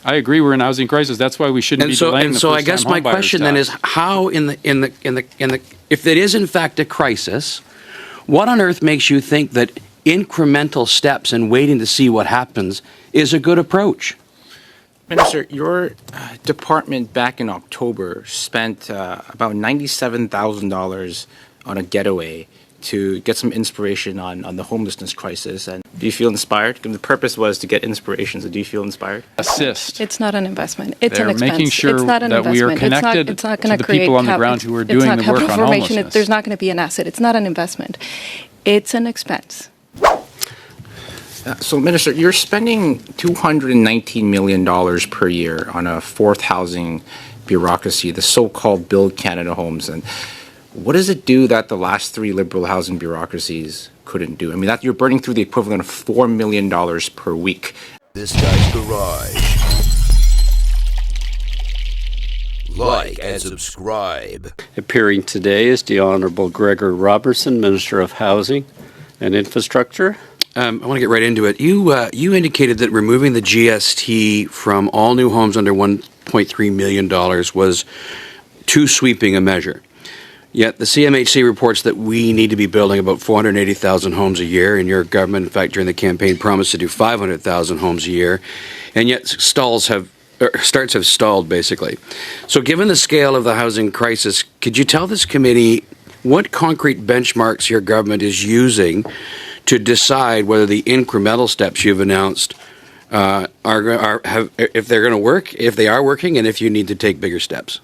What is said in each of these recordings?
I agree. We're in a housing crisis. That's why we shouldn't be delaying the first-time I guess my question then is, how if it is in fact a crisis, what on earth makes you think that incremental steps and waiting to see what happens is a good approach? Minister, your department back in October spent about $97,000 on a getaway to get some inspiration on the homelessness crisis. And do you feel inspired? The purpose was to get inspiration, so do you feel inspired? Assist. It's not an investment. It's an expense. They're making sure it's not an that investment. we are connected it's not to the create people on the ground who are doing the work on homelessness. There's not going to be an asset. It's not an investment. It's an expense. So, Minister, you're spending $219 million per year on a fourth housing bureaucracy, the so-called Build Canada Homes. And what does it do that the last three Liberal housing bureaucracies couldn't do? I mean, you're burning through the equivalent of $4 million per week. This Guy's Garage. Like and subscribe. Appearing today is the Honourable Gregor Robertson, Minister of Housing and Infrastructure. I want to get right into it. You indicated that removing the GST from all new homes under $1.3 million was too sweeping a measure. Yet the CMHC reports that we need to be building about 480,000 homes a year, and your government, in fact, during the campaign promised to do 500,000 homes a year, and yet starts have stalled, basically. So given the scale of the housing crisis, could you tell this committee what concrete benchmarks your government is using to decide whether the incremental steps you've announced if they're going to work, if they are working, and if you need to take bigger steps?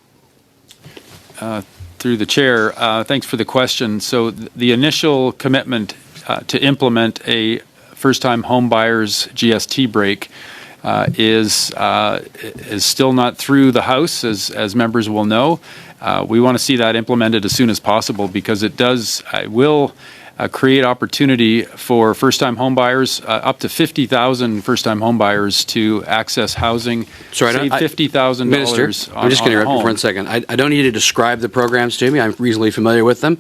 Through the chair, thanks for the question. So the initial commitment to implement a first-time home buyers GST break is still not through the House, as members will know. We want to see that implemented as soon as possible because it will create opportunity for first-time homebuyers, up to 50,000 first-time homebuyers to access housing. Sorry, save $50,000. Minister, I'm just going to interrupt you for 1 second. I don't need you to describe the programs to me. I'm reasonably familiar with them.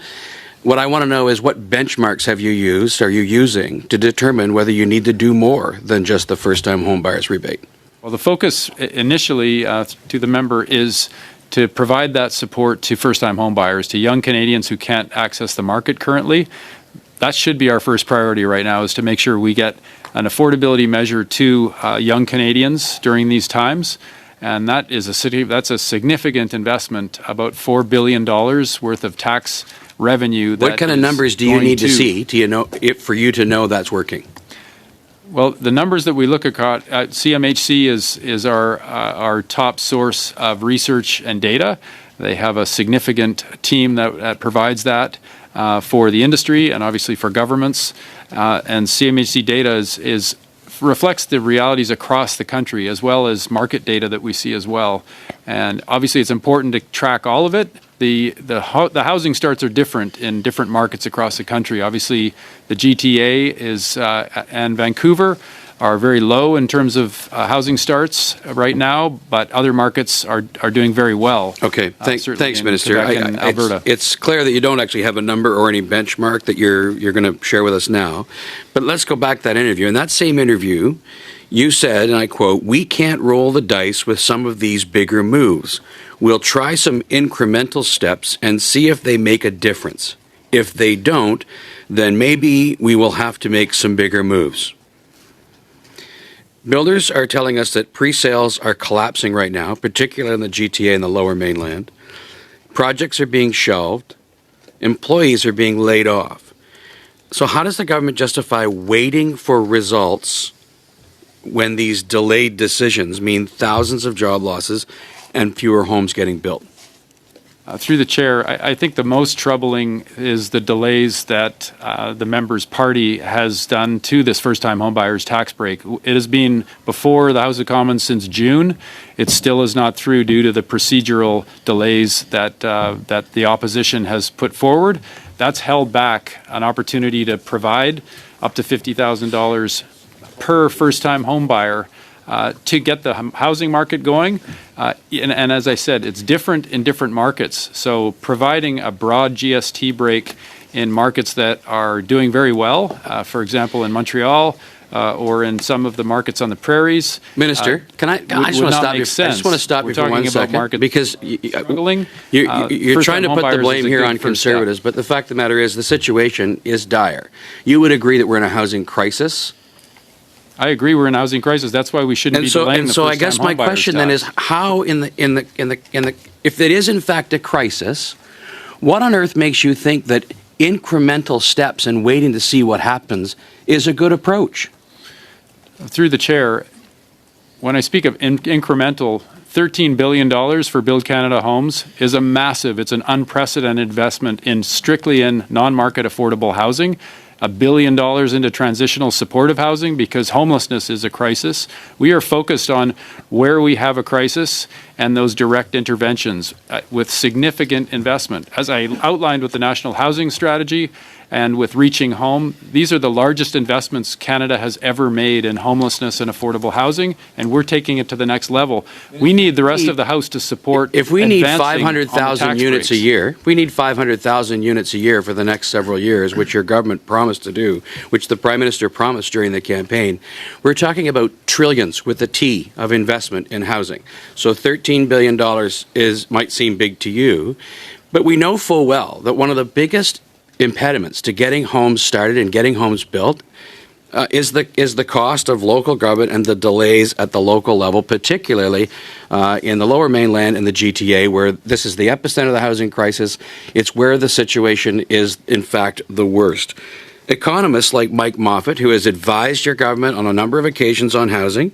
What I want to know is what benchmarks are you using to determine whether you need to do more than just the first-time homebuyers rebate? Well, the focus initially to the member is to provide that support to first-time homebuyers, to young Canadians who can't access the market currently. That should be our first priority right now, is to make sure we get an affordability measure to young Canadians during these times. And that's a significant investment, about $4 billion worth of tax revenue. What kind of numbers do you need to see for you to know that's working? Well, the numbers that we look at CMHC is our top source of research and data. They have a significant team that provides that for the industry and obviously for governments. And CMHC data reflects the realities across the country, as well as market data that we see as well. And obviously it's important to track all of it. The housing starts are different in different markets across the country. Obviously the GTA and Vancouver are very low in terms of housing starts right now, but other markets are doing very well. Okay, thanks, Minister. Quebec and Alberta. It's clear that you don't actually have a number or any benchmark that you're going to share with us now. But let's go back to that interview. In that same interview, you said, and I quote, "We can't roll the dice with some of these bigger moves. We'll try some incremental steps and see if they make a difference. If they don't, then maybe we will have to make some bigger moves." Builders are telling us that pre-sales are collapsing right now, particularly in the GTA and the Lower Mainland. Projects are being shelved. Employees are being laid off. So how does the government justify waiting for results when these delayed decisions mean thousands of job losses and fewer homes getting built? Through the chair, I think the most troubling is the delays that the member's party has done to this first-time homebuyers tax break. It has been before the House of Commons since June. It still is not through due to the procedural delays that the opposition has put forward. That's held back an opportunity to provide up to $50,000 per first-time homebuyer to get the housing market going. And as I said, it's different in different markets. So providing a broad GST break in markets that are doing very well, for example, in Montreal, or in some of the markets on the prairies. Minister, I just want to stop you for 1 second, because you're trying to put the blame here on Conservatives, but the fact of the matter is the situation is dire. You would agree that we're in a housing crisis? I agree we're in a housing crisis. That's why we shouldn't be delaying the first-time I guess my question then is, how if it is in fact a crisis, what on earth makes you think that incremental steps and waiting to see what happens is a good approach? Through the chair, when I speak of incremental, $13 billion for Build Canada Homes is a massive, it's an unprecedented investment strictly in non-market affordable housing. $1 billion into transitional supportive housing because homelessness is a crisis. We are focused on where we have a crisis and those direct interventions with significant investment. As I outlined with the National Housing Strategy and with Reaching Home, these are the largest investments Canada has ever made in homelessness and affordable housing, and we're taking it to the next level. We need the rest of the House to support. If we need 500,000 units a year, we need 500,000 units a year for the next several years, which your government promised to do, which the Prime Minister promised during the campaign. We're talking about trillions with a T of investment in housing. So $13 billion might seem big to you, but we know full well that one of the biggest impediments to getting homes started and getting homes built is the cost of local government and the delays at the local level, particularly in the Lower Mainland and the GTA, where this is the epicenter of the housing crisis. It's where the situation is, in fact, the worst. Economists like Mike Moffat, who has advised your government on a number of occasions on housing,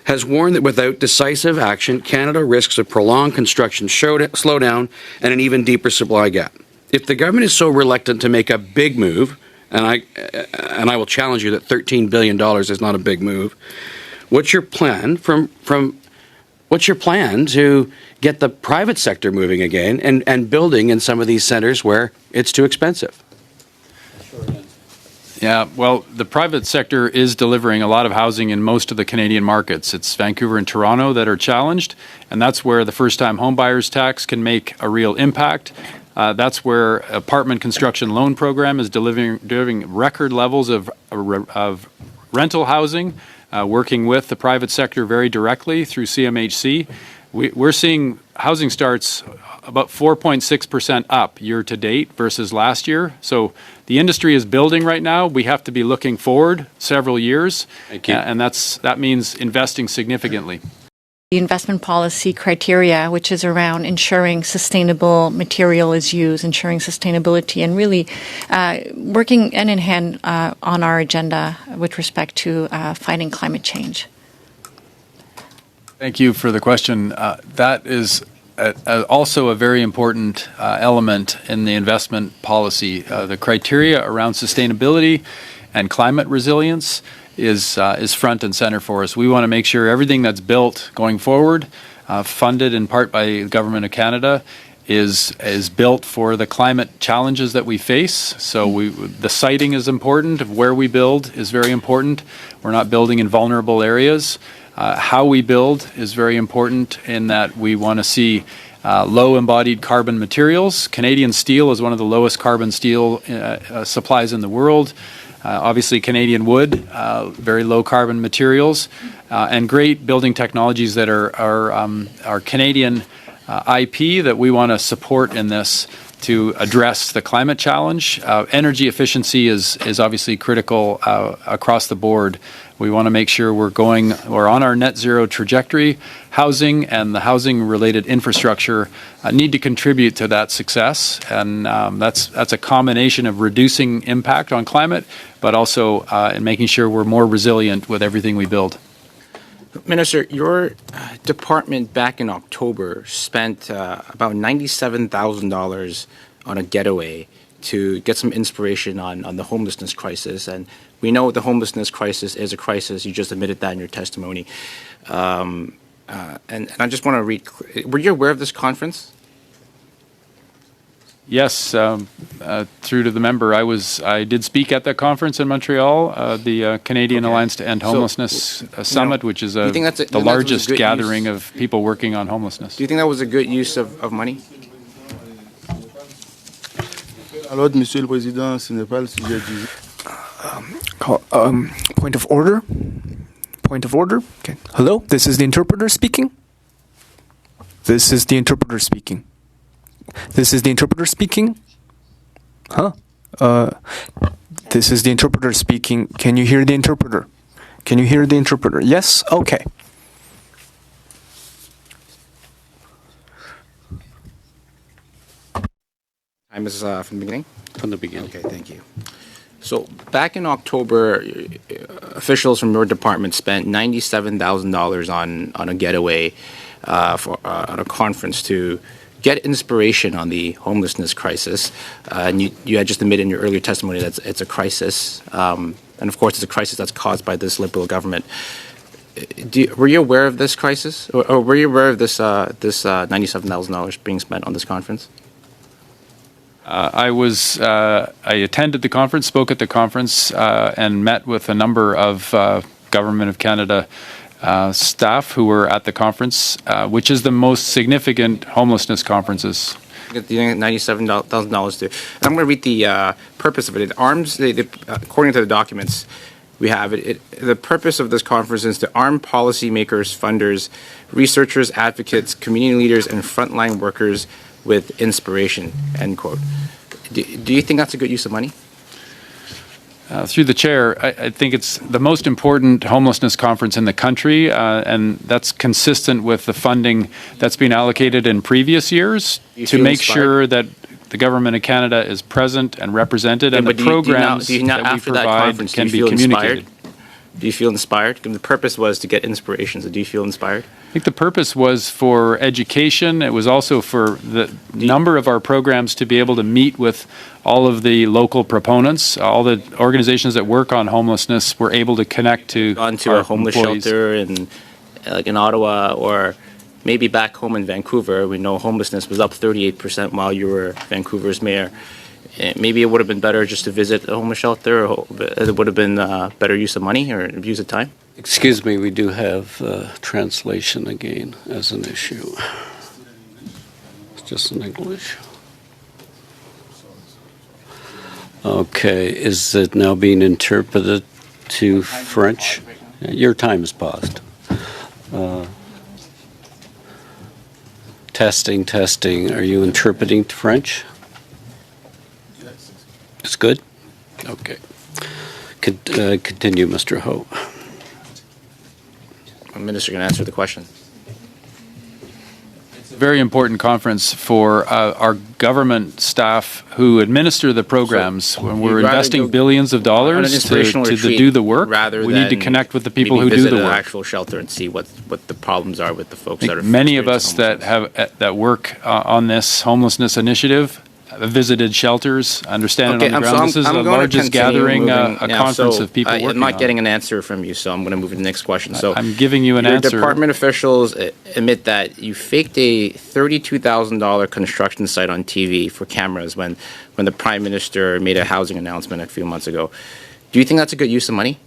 has warned that without decisive action, Canada risks a prolonged construction slowdown and an even deeper supply gap. If the government is so reluctant to make a big move, and I will challenge you that $13 billion is not a big move, what's your plan what's your plan to get the private sector moving again and building in some of these centres where it's too expensive? Yeah, well, the private sector is delivering a lot of housing in most of the Canadian markets. It's Vancouver and Toronto that are challenged, and that's where the first-time homebuyers tax can make a real impact. That's where apartment construction loan program is delivering record levels of rental housing, working with the private sector very directly through CMHC. We're seeing housing starts about 4.6% up year to date versus last year. So the industry is building right now. We have to be looking forward several years. Thank you. And that means investing significantly. The investment policy criteria, which is around ensuring sustainable material is used, ensuring sustainability, and really working hand in hand on our agenda with respect to fighting climate change. Thank you for the question. That is also a very important element in the investment policy. The criteria around sustainability and climate resilience is front and center for us. We want to make sure everything that's built going forward, funded in part by the Government of Canada, is built for the climate challenges that we face. So the siting is important. Of where we build is very important. We're not building in vulnerable areas. How we build is very important in that we want to see low embodied carbon materials. Canadian steel is one of the lowest carbon steel supplies in the world. Obviously, Canadian wood, very low carbon materials, and great building technologies that are Canadian IP that we want to support in this to address the climate challenge. Energy efficiency is obviously critical across the board. We want to make sure we're on our net zero trajectory. Housing and the housing related infrastructure need to contribute to that success, and that's a combination of reducing impact on climate, but also in making sure we're more resilient with everything we build. Minister, your department back in October spent about $97,000 on a getaway to get some inspiration on the homelessness crisis. And we know the homelessness crisis is a crisis. You just admitted that in your testimony. And I just want to read, were you aware of this conference? Yes, through to the member, I did speak at that conference in Montreal, the Canadian Alliance to End Homelessness Summit, which is the largest gathering of people working on homelessness. Do you think that was a good use of money? Point of order. Point of order. Okay. Hello, this is the interpreter speaking. This is the interpreter speaking. This is the interpreter speaking. Huh? This is the interpreter speaking. Can you hear the interpreter? Can you hear the interpreter? Yes? Okay. Time is from the beginning? From the beginning. Okay, thank you. So back in October, officials from your department spent $97,000 on a getaway on a conference to get inspiration on the homelessness crisis. And you had just admitted in your earlier testimony that it's a crisis. And of course, it's a crisis that's caused by this Liberal government. Were you aware of this crisis? Or were you aware of this $97,000 being spent on this conference? I attended the conference, spoke at the conference, and met with a number of Government of Canada staff who were at the conference, which is the most significant homelessness conferences. Get the $97,000 to. And I'm going to read the purpose of it. According to the documents we have, the purpose of this conference is to arm policymakers, funders, researchers, advocates, community leaders, and frontline workers with inspiration, end quote. Do you think that's a good use of money? Through the chair, I think it's the most important homelessness conference in the country, and that's consistent with the funding that's been allocated in previous years to make sure that the Government of Canada is present and represented, and the programs that we provide can be communicated. Do you feel inspired? The purpose was to get inspiration, so do you feel inspired? I think the purpose was for education. It was also for the number of our programs to be able to meet with all of the local proponents. All the organizations that work on homelessness were able to connect to gone to a homeless shelter in Ottawa, or maybe back home in Vancouver. We know homelessness was up 38% while you were Vancouver's mayor. Maybe it would have been better just to visit a homeless shelter, or it would have been better use of money or abuse of time. Excuse me, we do have translation again as an issue. It's just in English. Okay, is it now being interpreted to French? Your time has paused. Testing, testing. Are you interpreting to French? It's good? Okay. Continue, Mr. Ho. The minister can answer the question. It's a very important conference for our government staff who administer the programs. When we're investing billions of dollars to do the work, we need to connect with the people who do the work. An actual shelter and see what the problems are with the folks that are. Many of us that work on this homelessness initiative visited shelters, understand it on the ground. This is the largest gathering, a conference of people working on it. I'm not getting an answer from you, so I'm going to move to the next question. So I'm giving you an answer. Your department officials admit that you faked a $32,000 construction site on TV for cameras when the Prime Minister made a housing announcement a few months ago. Do you think that's a good use of money?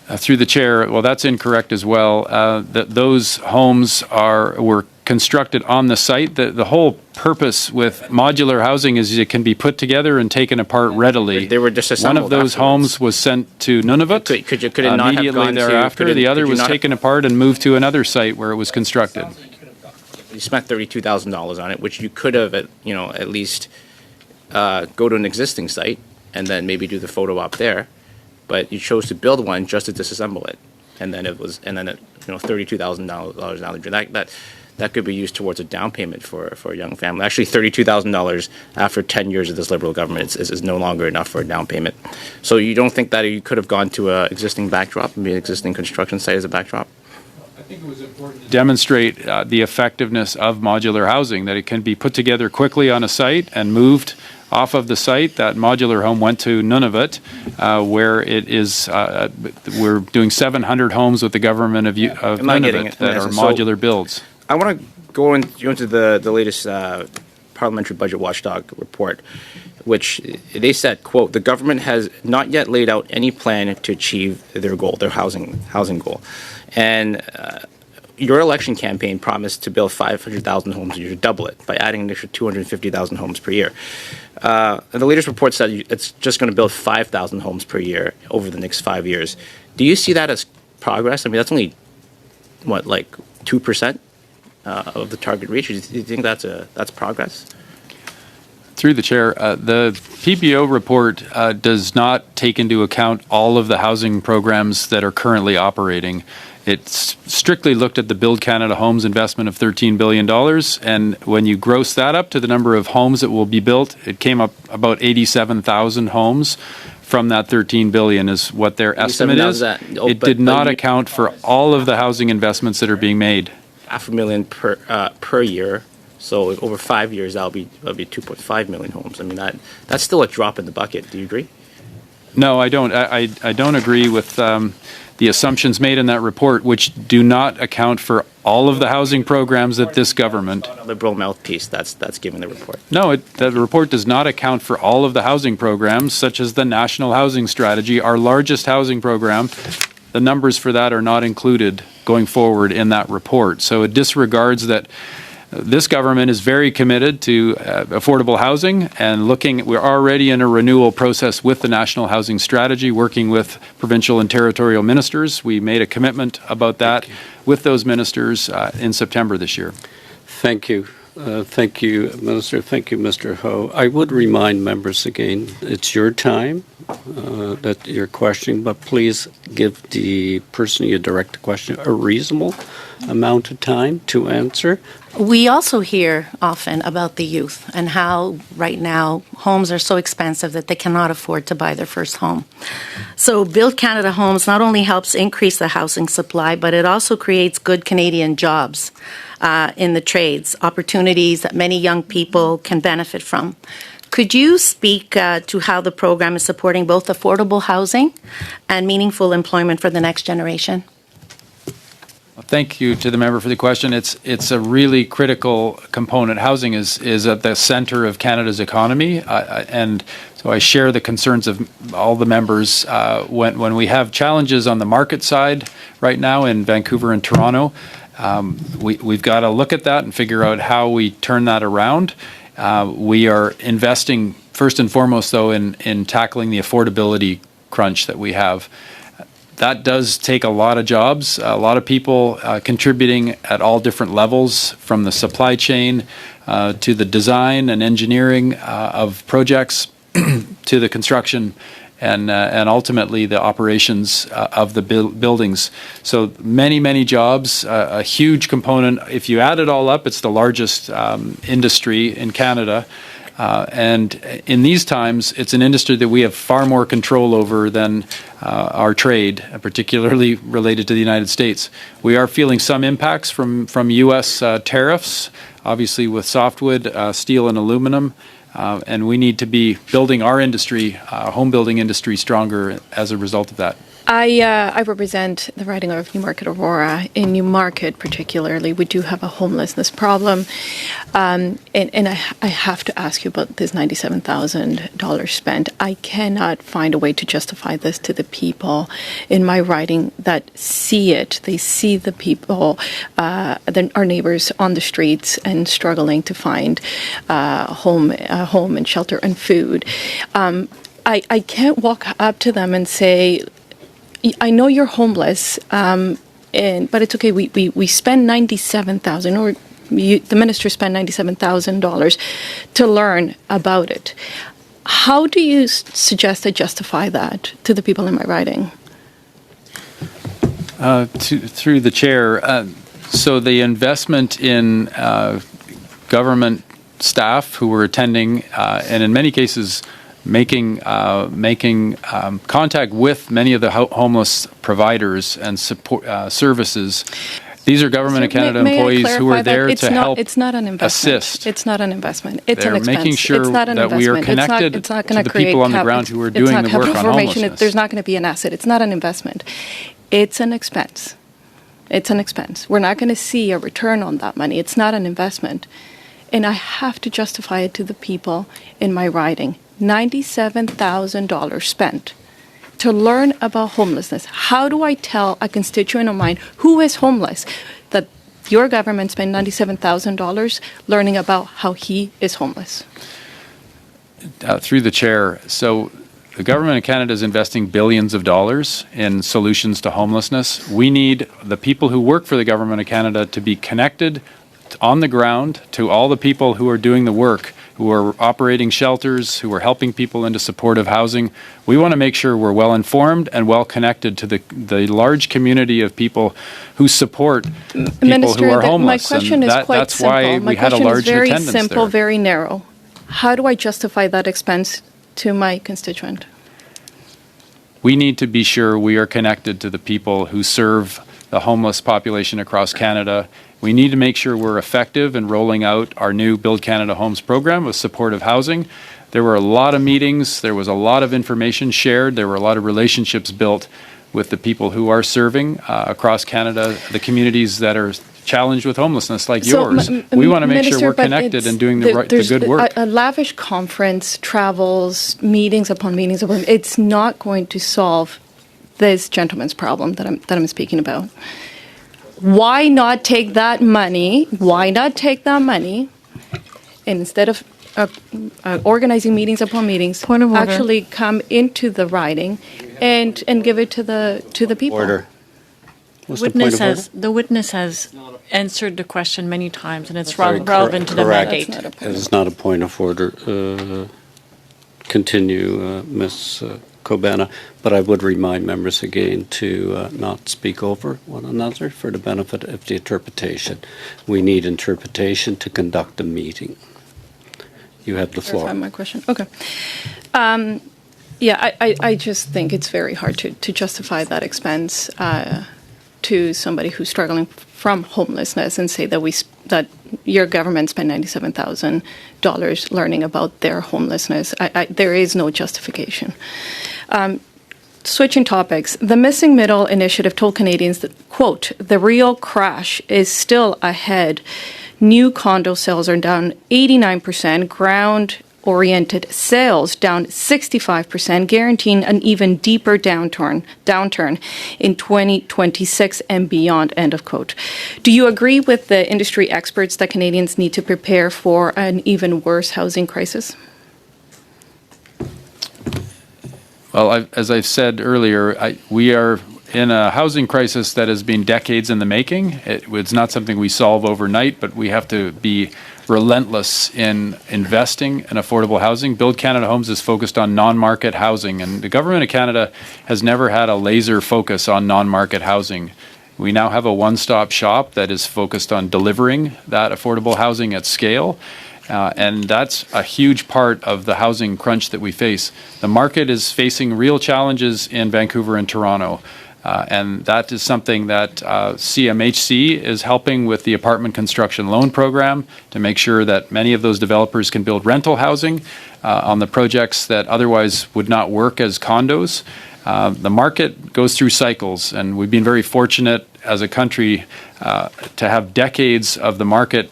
Through the chair, well, that's incorrect as well. Those homes were constructed on the site. The whole purpose with modular housing is it can be put together and taken apart readily. They were disassembled. One of those homes was sent to Nunavut. Could it not immediately have gone thereafter? The other was taken apart and moved to another site where it was constructed. You spent $32,000 on it, which you could have, at least go to an existing site and then maybe do the photo op there. But you chose to build one just to disassemble it, and then $32,000 that could be used towards a down payment for a young family. Actually, $32,000 after 10 years of this Liberal government is no longer enough for a down payment. So you don't think that you could have gone to an existing backdrop, maybe an existing construction site as a backdrop? I think it was important to demonstrate the effectiveness of modular housing, that it can be put together quickly on a site and moved off of the site. That modular home went to Nunavut, where it is. We're doing 700 homes with the government of Nunavut that are modular builds. I want to go into the latest Parliamentary Budget Watchdog report, which they said, quote, the government has not yet laid out any plan to achieve their goal, their housing goal. And your election campaign promised to build 500,000 homes a year, to double it by adding an extra 250,000 homes per year. And the latest report said it's just going to build 5,000 homes per year over the next 5 years. Do you see that as progress? I mean, that's only, what, like 2% of the target reach? Do you think that's progress? Through the chair, the PBO report does not take into account all of the housing programs that are currently operating. It's strictly looked at the Build Canada Homes investment of $13 billion, and when you gross that up to the number of homes that will be built, it came up about 87,000 homes from that $13 billion is what their estimate is. It did not account for all of the housing investments that are being made. 500,000 per year. So over 5 years, that'll be 2.5 million homes. I mean, that's still a drop in the bucket. Do you agree? No, I don't. I don't agree with the assumptions made in that report, which do not account for all of the housing programs that this government. Liberal mouthpiece that's given the report. No, the report does not account for all of the housing programs, such as the National Housing Strategy, our largest housing program. The numbers for that are not included going forward in that report. So it disregards that. This government is very committed to affordable housing and we're already in a renewal process with the National Housing Strategy, working with provincial and territorial ministers. We made a commitment about that with those ministers in September this year. Thank you. Thank you, Minister. Thank you, Mr. Ho. I would remind members again, it's your time that you're questioning, but please give the person you direct the question a reasonable amount of time to answer. We also hear often about the youth and how right now homes are so expensive that they cannot afford to buy their first home. So Build Canada Homes not only helps increase the housing supply, but it also creates good Canadian jobs in the trades, opportunities that many young people can benefit from. Could you speak to how the program is supporting both affordable housing and meaningful employment for the next generation? Thank you to the member for the question. It's a really critical component. Housing is at the center of Canada's economy, and so I share the concerns of all the members when we have challenges on the market side right now in Vancouver and Toronto. We've got to look at that and figure out how we turn that around. We are investing first and foremost, though, in tackling the affordability crunch that we have. That does take a lot of jobs, a lot of people contributing at all different levels, from the supply chain to the design and engineering of projects to the construction and ultimately the operations of the buildings. So many jobs, a huge component. If you add it all up, it's the largest industry in Canada. And in these times, it's an industry that we have far more control over than our trade, particularly related to the United States. We are feeling some impacts from U.S. Tariffs, obviously with softwood, steel, and aluminum. And we need to be building our industry, home building industry, stronger as a result of that. I represent the riding of Newmarket Aurora. In Newmarket particularly, we do have a homelessness problem. And I have to ask you about this $97,000 spent. I cannot find a way to justify this to the people in my riding that see it. They see the people, our neighbors on the streets and struggling to find home and shelter and food. I can't walk up to them and say, I know you're homeless, but it's okay. We spend $97,000, or the minister spent $97,000 to learn about it. How do you suggest I justify that to the people in my riding? Through the chair, so the investment in government staff who were attending, and in many cases, making contact with many of the homeless providers and support services. These are Government of Canada employees who are there to help it's not an investment. Assist. It's not an investment. It's They're an expense. making sure it's not an that we are investment. connected it's not to gonna the create people on the ground who are doing the work on homelessness. There's not going to be an asset. It's not an investment. It's an expense. It's an expense. We're not going to see a return on that money. It's not an investment. And I have to justify it to the people in my riding. $97,000 spent to learn about homelessness. How do I tell a constituent of mine who is homeless that your government spent $97,000 learning about how he is homeless? Through the chair, so the government of Canada is investing billions of dollars in solutions to homelessness. We need the people who work for the government of Canada to be connected on the ground to all the people who are doing the work, who are operating shelters, who are helping people into supportive housing. We want to make sure we're well informed and well connected to the large community of people who support people Minister, who are homeless. My question is quite that's simple. why My we had a question large is very attendance simple, there. very narrow. How do I justify that expense to my constituent? We need to be sure we are connected to the people who serve the homeless population across Canada. We need to make sure we're effective in rolling out our new Build Canada Homes program with supportive housing. There were a lot of meetings, there was a lot of information shared, there were a lot of relationships built with the people who are serving across Canada, the communities that are challenged with homelessness like yours. We want to make sure we're connected and doing the good work. A lavish conference, travels, meetings upon meetings, it's not going to solve this gentleman's problem that I'm speaking about. Why not take that money? And instead of organizing meetings upon meetings, Point of order. actually come into the riding and give it to the people? Order. What's the point of order? The witness has answered the question many times, and it's Sorry, relevant to the correct. mandate. That's not a point. It is not a point of order. Continue, Ms. Cobena, but I would remind members again to not speak over one another for the benefit of the interpretation. We need interpretation to conduct a meeting. You have the floor. Clarify my question. Okay. I just think it's very hard to justify that expense to somebody who's struggling from homelessness and say that your government spent $97,000 learning about their homelessness. There is no justification. Switching topics, the Missing Middle Initiative told Canadians that, quote, the real crash is still ahead. New condo sales are down 89%, ground-oriented sales down 65%, guaranteeing an even deeper downturn in 2026 and beyond, end of quote. Do you agree with the industry experts that Canadians need to prepare for an even worse housing crisis? Well, as I've said earlier, we are in a housing crisis that has been decades in the making. It's not something we solve overnight, but we have to be relentless in investing in affordable housing. Build Canada Homes is focused on non-market housing, and the Government of Canada has never had a laser focus on non-market housing. We now have a one-stop shop that is focused on delivering that affordable housing at scale. And that's a huge part of the housing crunch that we face. The market is facing real challenges in Vancouver and Toronto. And that is something that CMHC is helping with the apartment construction loan program to make sure that many of those developers can build rental housing on the projects that otherwise would not work as condos. The market goes through cycles, and we've been very fortunate as a country to have decades of the market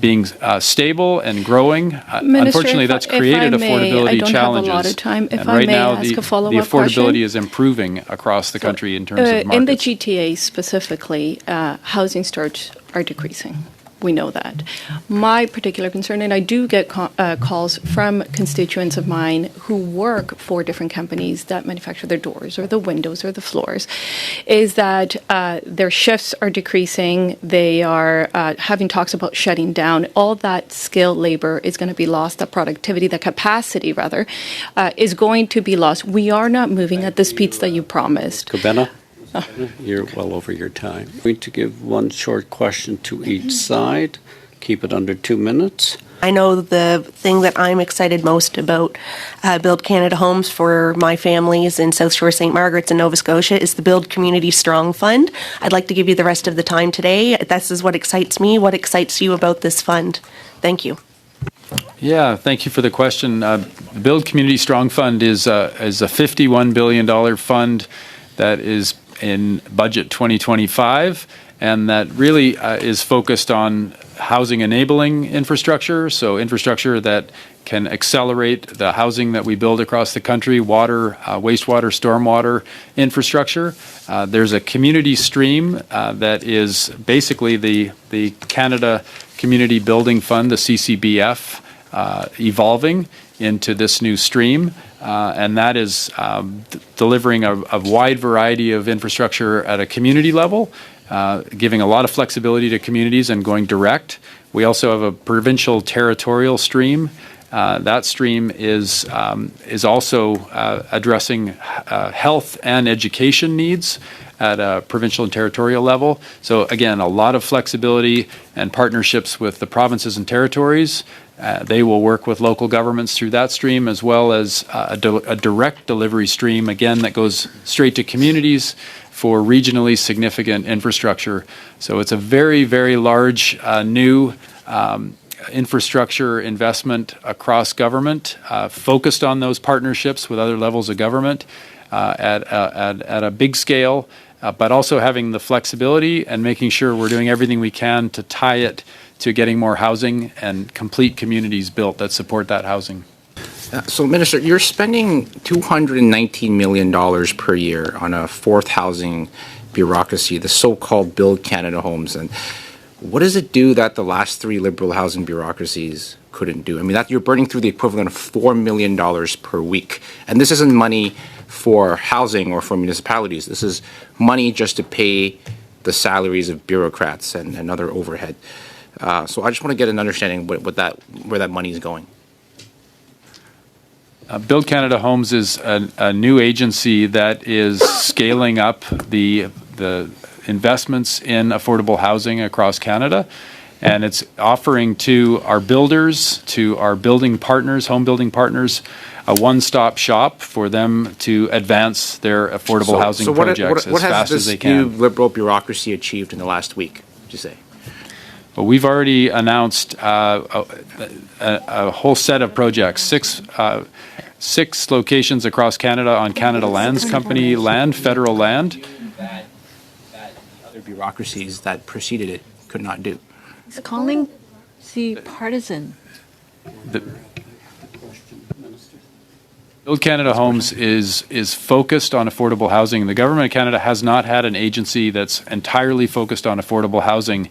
being stable and growing. Minister, unfortunately, that's created affordability challenges. I don't have a lot of time. If and I right may now, ask a follow-up the affordability question? is improving across the country in terms of markets. In the GTA specifically, housing starts are decreasing. We know that. My particular concern, and I do get calls from constituents of mine who work for different companies that manufacture their doors or the windows or the floors, is that their shifts are decreasing. They are having talks about shutting down. All that skilled labor is going to be lost. That productivity, that capacity, rather, is going to be lost. We are not moving at the speeds that you promised. Cobena? You're well over your time. I'm going to give one short question to each side. Keep it under 2 minutes. I know the thing that I'm excited most about Build Canada Homes for my families in South Shore, St. Margaret's and Nova Scotia is the Build Community Strong Fund. I'd like to give you the rest of the time today. This is what excites me. What excites you about this fund? Thank you. Yeah, thank you for the question. The Build Community Strong Fund is a $51 billion fund that is in budget 2025, and that really is focused on housing enabling infrastructure, so infrastructure that can accelerate the housing that we build across the country, water, wastewater, stormwater infrastructure. There's a community stream that is basically the Canada Community Building Fund, the CCBF, evolving into this new stream, and that is delivering a wide variety of infrastructure at a community level, giving a lot of flexibility to communities and going direct. We also have a provincial territorial stream. That stream is also addressing health and education needs at a provincial and territorial level. So again, a lot of flexibility and partnerships with the provinces and territories. They will work with local governments through that stream, as well as a direct delivery stream, again, that goes straight to communities for regionally significant infrastructure. So it's a very, very large new infrastructure investment across government, focused on those partnerships with other levels of government at a big scale, but also having the flexibility and making sure we're doing everything we can to tie it to getting more housing and complete communities built that support that housing. So, Minister, you're spending $219 million per year on a fourth housing bureaucracy, the so-called Build Canada Homes. And what does it do that the last three Liberal housing bureaucracies couldn't do? I mean, that you're burning through the equivalent of $4 million per week. And this isn't money for housing or for municipalities. This is money just to pay the salaries of bureaucrats and other overhead. So I just want to get an understanding where that money is going. Build Canada Homes is a new agency that is scaling up the investments in affordable housing across Canada, and it's offering to our builders, to our building partners, home building partners, a one-stop shop for them to advance their affordable housing projects as fast as they can. What has this new Liberal bureaucracy achieved in the last week, would you say? Well, we've already announced a whole set of projects, six locations across Canada on Canada Lands Company land, federal land. That other bureaucracies that preceded it could not do. He's calling the partisan. Build Canada Homes is focused on affordable housing. The Government of Canada has not had an agency that's entirely focused on affordable housing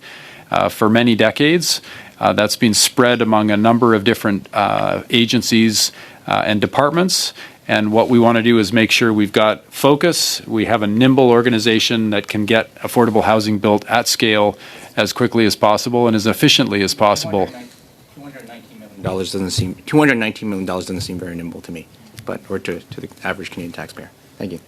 for many decades. That's been spread among a number of different agencies and departments. And what we want to do is make sure we've got focus. We have a nimble organization that can get affordable housing built at scale as quickly as possible and as efficiently as possible. $219 million doesn't seem very nimble to me, or to the average Canadian taxpayer. Thank you.